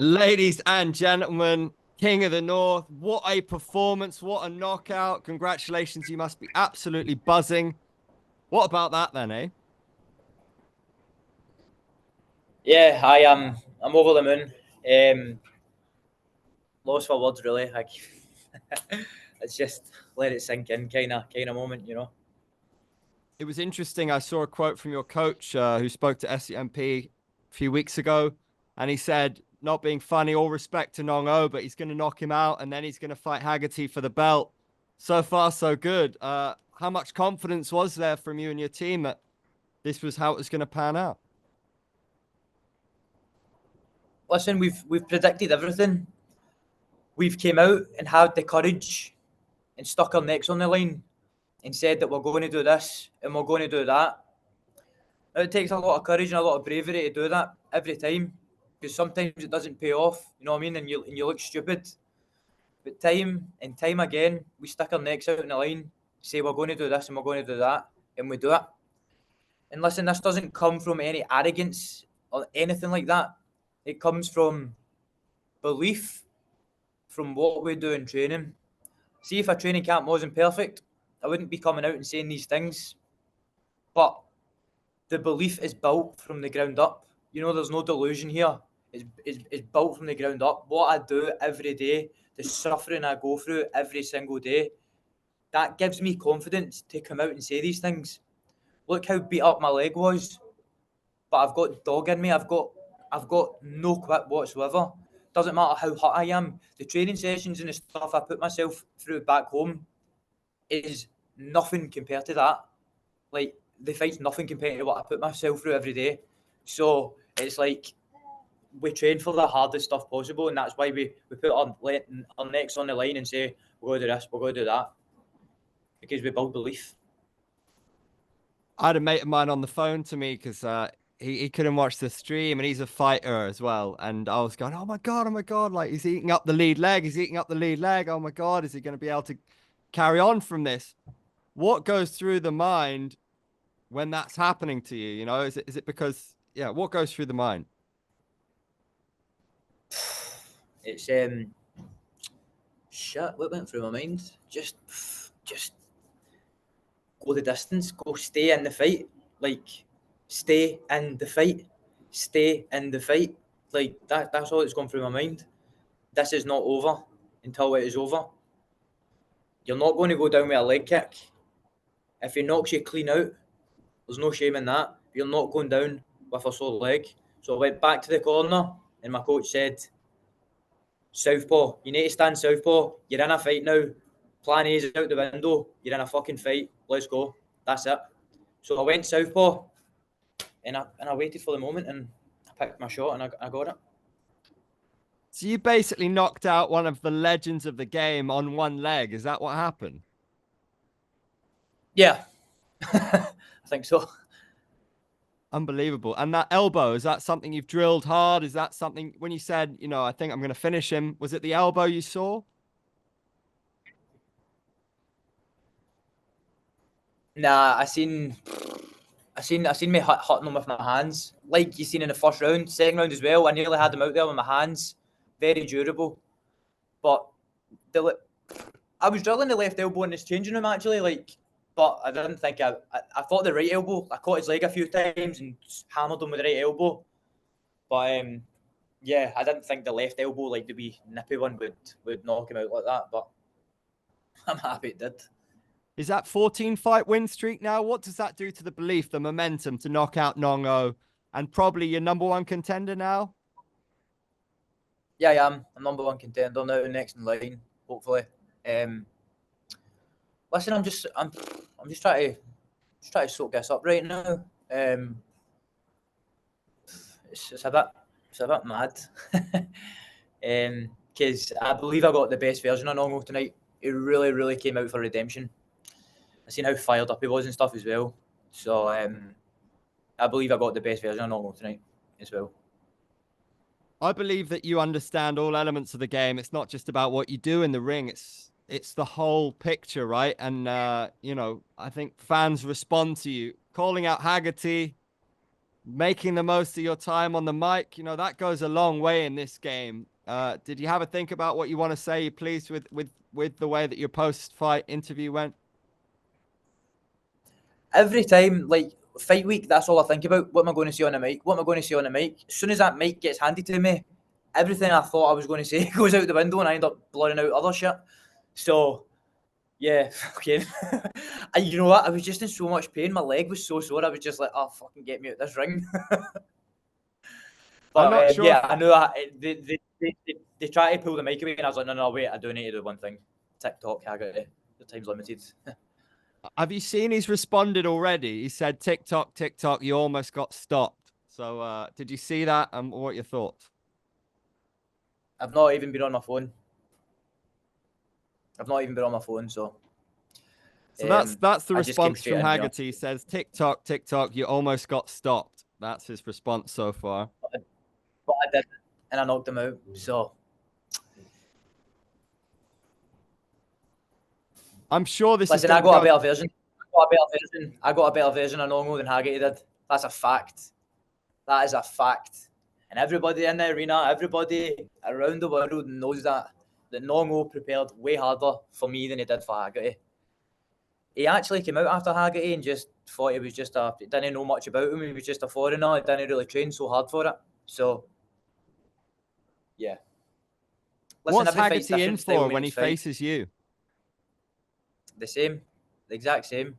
Ladies and gentlemen, King of the North, what a performance, what a knockout. Congratulations, you must be absolutely buzzing. What about that then, eh? Yeah, I am. I'm over the moon. Lost for words, really. Like, it's just let it sink in, kind of moment, you know. It was interesting. I saw a quote from your coach who spoke to SCMP a few weeks ago, and he said, not being funny, all respect to Nong-O, but he's going to knock him out, and then he's going to fight Haggerty for the belt. So far, so good. How much confidence was there from you and your team that this was how it was going to pan out? Listen, we've predicted everything. We've came out and had the courage and stuck our necks on the line and said that we're going to do this and we're going to do that. Now, it takes a lot of courage and a lot of bravery to do that every time because sometimes it doesn't pay off. You know what I mean? And you look stupid. But time and time again, we stick our necks out on the line, say we're going to do this and we're going to do that, and we do it. And listen, this doesn't come from any arrogance or anything like that. It comes from belief from what we do in training. See, if a training camp wasn't perfect, I wouldn't be coming out and saying these things. But the belief is built from the ground up. You know, there's no delusion here. It's built from the ground up. What I do every day, the suffering I go through every single day, that gives me confidence to come out and say these things. Look how beat up my leg was, but I've got dog in me. I've got no quit whatsoever. Doesn't matter how hot I am. The training sessions and the stuff I put myself through back home is nothing compared to that. Like, the fight's nothing compared to what I put myself through every day. So it's like we train for the hardest stuff possible, and that's why we put our necks on the line and say we're going to do this, we're going to do that, because we build belief. I had a mate of mine on the phone to me because he couldn't watch the stream and he's a fighter as well. And I was going, oh my God, like he's eating up the lead leg. He's eating up the lead leg. Oh my God, is he going to be able to carry on from this? What goes through the mind when that's happening to you? You know, is it because, yeah, what goes through the mind? It's shit. What went through my mind? Just go the distance. Go stay in the fight. Like, stay in the fight. Stay in the fight. Like that. That's all that's gone through my mind. This is not over until it is over. You're not going to go down with a leg kick. If he knocks you clean out, there's no shame in that. You're not going down with a sore leg. So I went back to the corner, and my coach said, Southpaw, you need to stand southpaw. You're in a fight now. Plan A is out the window. You're in a fucking fight. Let's go. That's it. So I went southpaw, and I waited for the moment, and I picked my shot, and I got it. So you basically knocked out one of the legends of the game on one leg. Is that what happened? Yeah, I think so. Unbelievable. And that elbow, is that something you've drilled hard? Is that something when you said, I think I'm going to finish him, was it the elbow you saw? Nah, I seen me hitting them with my hands, like you seen in the first round, second round as well. I nearly had them out there with my hands, very durable. But the I was drilling the left elbow in this changing room actually, but I didn't think I thought the right elbow. I caught his leg a few times and hammered him with the right elbow. But yeah, I didn't think the left elbow, like the wee nippy one, would knock him out like that. But I'm happy it did. Is that 14 fight win streak now? What does that do to the belief, the momentum to knock out Nong-O and probably your number one contender now? Yeah, I am. I'm number one contender now, next in line, hopefully. Listen, I'm just trying to soak this up right now. It's a bit mad, because I believe I got the best version of NongO tonight. It really, really came out for redemption. I seen how fired up he was and stuff as well. So I believe I got the best version of NongO tonight as well. I believe that you understand all elements of the game. It's not just about what you do in the ring. It's the whole picture, right? And I think fans respond to you calling out Haggerty. making the most of your time on the mic. You know, that goes a long way in this game. Did you have a think about what you want to say? You pleased with the way that your post-fight interview went? Every time, like fight week, that's all I think about. What am I going to say on the mic? What am I going to say on the mic? As soon as that mic gets handed to me, everything I thought I was going to say goes out the window, and I end up blurring out other shit. So, yeah, okay. And you know what? I was just in so much pain. My leg was so sore. I was just like, "Oh, fucking get me out this ring." I'm But not sure. yeah, I know that they try to pull the mic away, and I was like, no, wait, I do need to do one thing. TikTok, Haggerty, the time's limited. Have you seen he's responded already? He said, TikTok, TikTok, you almost got stopped. So did you see that? And what are your thoughts? I've not even been on my phone. So. So that's the I just came response straight from in here. Haggerty. He says, TikTok, TikTok, you almost got stopped. That's his response so far. But I did, and I knocked him out. So I'm sure this listen, is I going got to a better version. I got a better version of Nong-O than Haggerty did. That's a fact. That is a fact. And everybody in the arena, everybody around the world knows that Nong-O prepared way harder for me than he did for Haggerty. He actually came out after Haggerty and just thought he was just didn't know much about him. He was just a foreigner. He didn't really train so hard for it. So, yeah. Listen, What's every fight's Haggerty in different. Style for when he makes fight. faces you? The same. The exact same.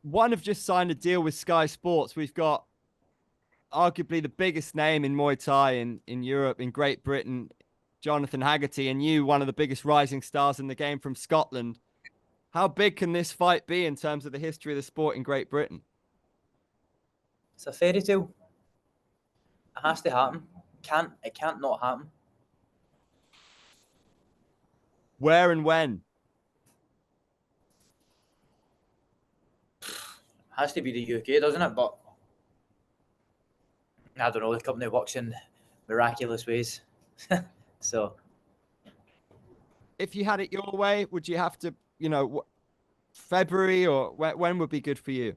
One have just signed a deal with Sky Sports. We've got arguably the biggest name in Muay Thai in Europe, in Great Britain, Jonathan Haggerty, and you, one of the biggest rising stars in the game from Scotland. How big can this fight be in terms of the history of the sport in Great Britain? It's a fairy tale. It has to happen. It can't not happen. Where and when? Has to be the UK, doesn't it? But I don't know. The company works in miraculous ways. So, if you had it your way, would you have to, you know, February or when would be good for you?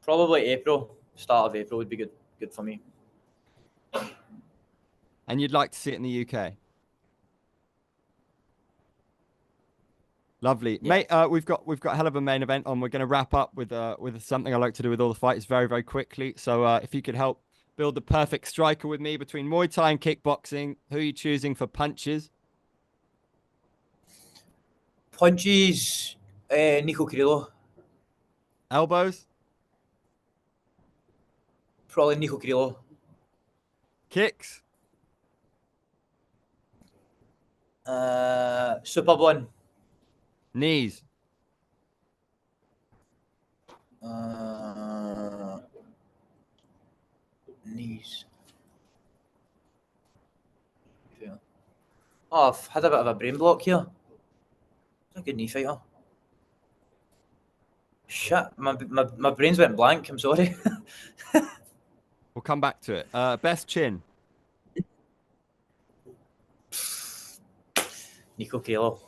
probably April. Start of April would be good for me. And you'd like to see it in the UK? Lovely, Yeah. mate. We've got a hell of a main event on. We're going to wrap up with something I like to do with all the fighters very, very quickly. So if you could help build the perfect striker with me between Muay Thai and kickboxing, who are you choosing for punches? Punches, Nico Carrillo. Elbows? Probably Nico Carrillo. Kicks? Super one. Knees? Knees. Oh, I've had a bit of a brain block here. He's a good knee fighter. Shit, my brains went blank. I'm sorry. We'll come back to it. Best chin? Nico Carrillo.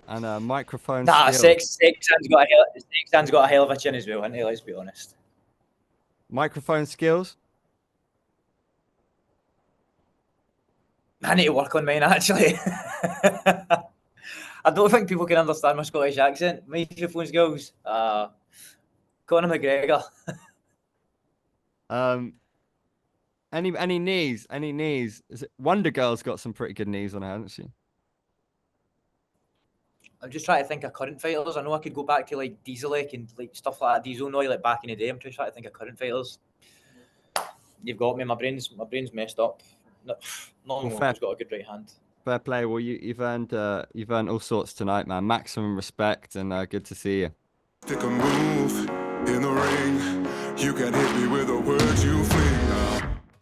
And microphone Nah, skills? Sexton's got a hell of a chin as well, hasn't he? Let's be honest. Microphone skills? I need to work on mine, actually. I don't think people can understand my Scottish accent. Microphone skills. Conor McGregor. Any knees? Any knees? Is it Wonder Girl's got some pretty good knees on her, hasn't she? I'm just trying to think of current fighters. I know I could go back to like Dieselek and like stuff like that. Diesel Noy, like back in the day. I'm just trying to think of current fighters. You've got me. My brain's messed up. Nong-O's got a good right hand. Fair play. Well, you've earned all sorts tonight, man. Maximum respect, and good to see you. Pick a move in the ring. You can hit me with a word you fling.